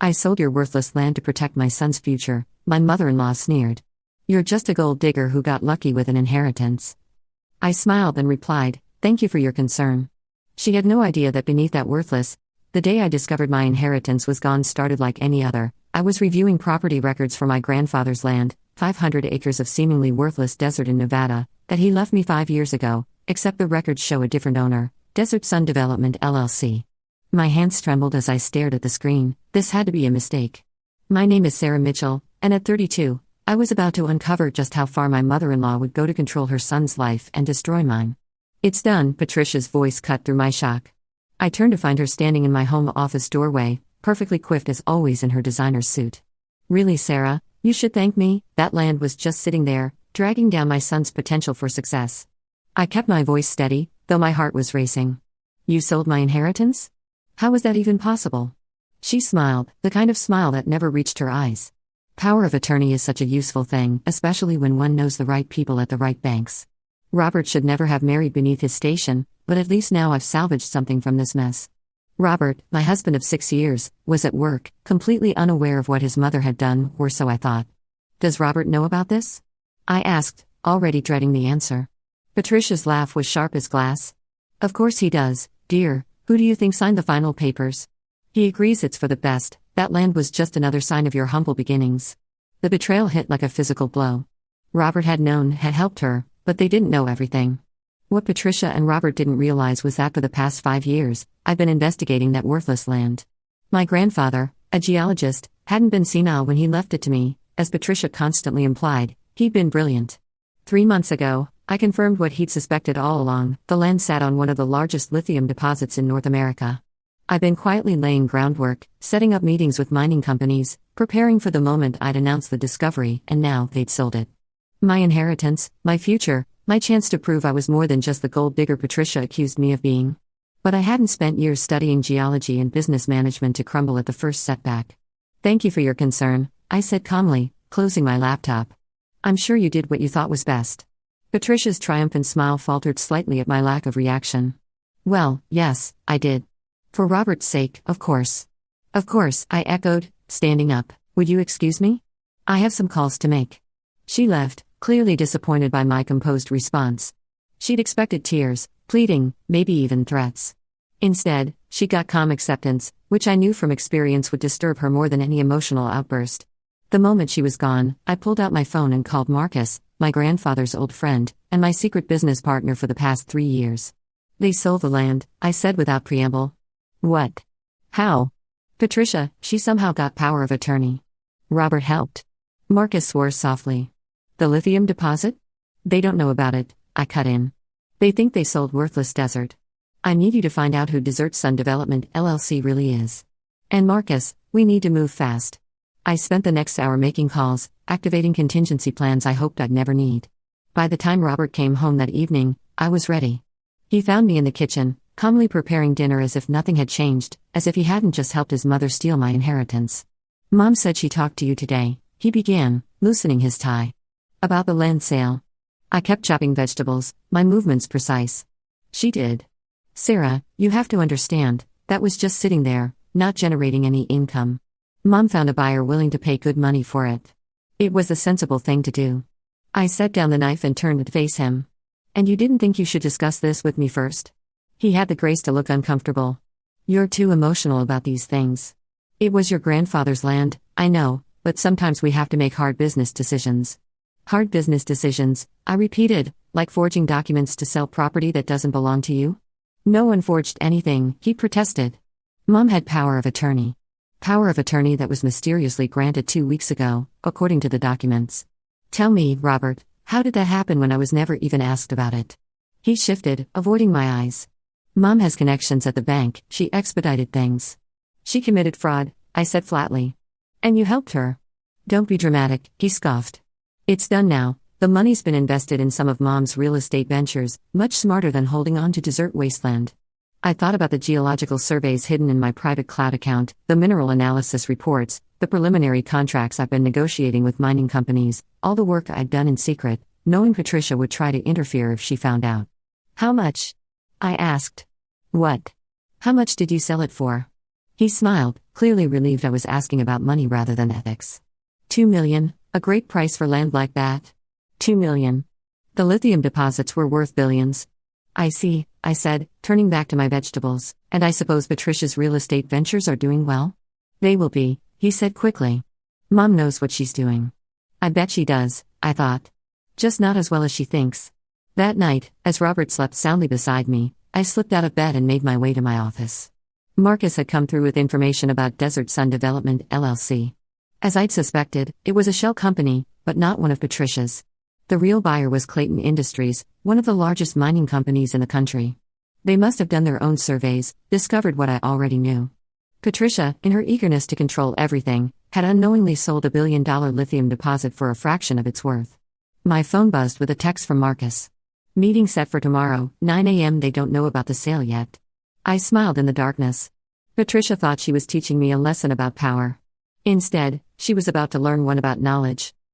I sold your worthless land to protect my son's future, my mother-in-law sneered. You're just a gold digger who got lucky with an inheritance. I smiled and replied, thank you for your concern. She had no idea that beneath that worthless, the day I discovered my inheritance was gone started like any other. I was reviewing property records for my grandfather's land, 500 acres of seemingly worthless desert in Nevada, that he left me 5 years ago, except the records show a different owner, Desert Sun Development LLC. My hands trembled as I stared at the screen. This had to be a mistake. My name is Sarah Mitchell, and at 32, I was about to uncover just how far my mother-in-law would go to control her son's life and destroy mine. It's done, Patricia's voice cut through my shock. I turned to find her standing in my home office doorway, perfectly coiffed as always in her designer suit. Really, Sarah, you should thank me. That land was just sitting there, dragging down my son's potential for success. I kept my voice steady, though my heart was racing. You sold my inheritance? How was that even possible? She smiled, the kind of smile that never reached her eyes. Power of attorney is such a useful thing, especially when one knows the right people at the right banks. Robert should never have married beneath his station, but at least now I've salvaged something from this mess. Robert, my husband of 6 years, was at work, completely unaware of what his mother had done, or so I thought. Does Robert know about this? I asked, already dreading the answer. Patricia's laugh was sharp as glass. Of course he does, dear. Who do you think signed the final papers? He agrees it's for the best. That land was just another sign of your humble beginnings. The betrayal hit like a physical blow. Robert had helped her, but they didn't know everything. What Patricia and Robert didn't realize was that for the past 5 years, I've been investigating that worthless land. My grandfather, a geologist, hadn't been senile when he left it to me, as Patricia constantly implied. He'd been brilliant. 3 months ago, I confirmed what he'd suspected all along. The land sat on one of the largest lithium deposits in North America. I've been quietly laying groundwork, setting up meetings with mining companies, preparing for the moment I'd announce the discovery, and now they'd sold it. My inheritance, my future, my chance to prove I was more than just the gold digger Patricia accused me of being. But I hadn't spent years studying geology and business management to crumble at the first setback. Thank you for your concern, I said calmly, closing my laptop. I'm sure you did what you thought was best. Patricia's triumphant smile faltered slightly at my lack of reaction. Well, yes, I did. For Robert's sake, of course. Of course, I echoed, standing up. Would you excuse me? I have some calls to make. She left, clearly disappointed by my composed response. She'd expected tears, pleading, maybe even threats. Instead, she got calm acceptance, which I knew from experience would disturb her more than any emotional outburst. The moment she was gone, I pulled out my phone and called Marcus, my grandfather's old friend, and my secret business partner for the past 3 years. They sold the land, I said without preamble. What? How? Patricia, she somehow got power of attorney. Robert helped. Marcus swore softly. The lithium deposit? They don't know about it, I cut in. They think they sold worthless desert. I need you to find out who Desert Sun Development LLC really is. And Marcus, we need to move fast. I spent the next hour making calls, activating contingency plans I hoped I'd never need. By the time Robert came home that evening, I was ready. He found me in the kitchen, calmly preparing dinner as if nothing had changed, as if he hadn't just helped his mother steal my inheritance. Mom said she talked to you today, he began, loosening his tie. About the land sale. I kept chopping vegetables, my movements precise. She did. Sarah, you have to understand, that was just sitting there, not generating any income. Mom found a buyer willing to pay good money for it. It was the sensible thing to do. I set down the knife and turned to face him. And you didn't think you should discuss this with me first? He had the grace to look uncomfortable. You're too emotional about these things. It was your grandfather's land, I know, but sometimes we have to make hard business decisions. Hard business decisions, I repeated, like forging documents to sell property that doesn't belong to you? No one forged anything, he protested. Mom had power of attorney. Power of attorney that was mysteriously granted 2 weeks ago, according to the documents. Tell me, Robert, how did that happen when I was never even asked about it? He shifted, avoiding my eyes. Mom has connections at the bank, she expedited things. She committed fraud, I said flatly. And you helped her. Don't be dramatic, he scoffed. It's done now, the money's been invested in some of Mom's real estate ventures, much smarter than holding on to desert wasteland. I thought about the geological surveys hidden in my private cloud account, the mineral analysis reports, the preliminary contracts I've been negotiating with mining companies, all the work I'd done in secret, knowing Patricia would try to interfere if she found out. How much? I asked. What? How much did you sell it for? He smiled, clearly relieved I was asking about money rather than ethics. 2 million, a great price for land like that. 2 million. The lithium deposits were worth billions. I see, I said, turning back to my vegetables, and I suppose Patricia's real estate ventures are doing well? They will be, he said quickly. Mom knows what she's doing. I bet she does, I thought. Just not as well as she thinks. That night, as Robert slept soundly beside me, I slipped out of bed and made my way to my office. Marcus had come through with information about Desert Sun Development, LLC. As I'd suspected, it was a shell company, but not one of Patricia's. The real buyer was Clayton Industries, one of the largest mining companies in the country. They must have done their own surveys, discovered what I already knew. Patricia, in her eagerness to control everything, had unknowingly sold $1 billion lithium deposit for a fraction of its worth. My phone buzzed with a text from Marcus. Meeting set for tomorrow, 9 a.m. They don't know about the sale yet. I smiled in the darkness. Patricia thought she was teaching me a lesson about power. Instead, she was about to learn one about knowledge.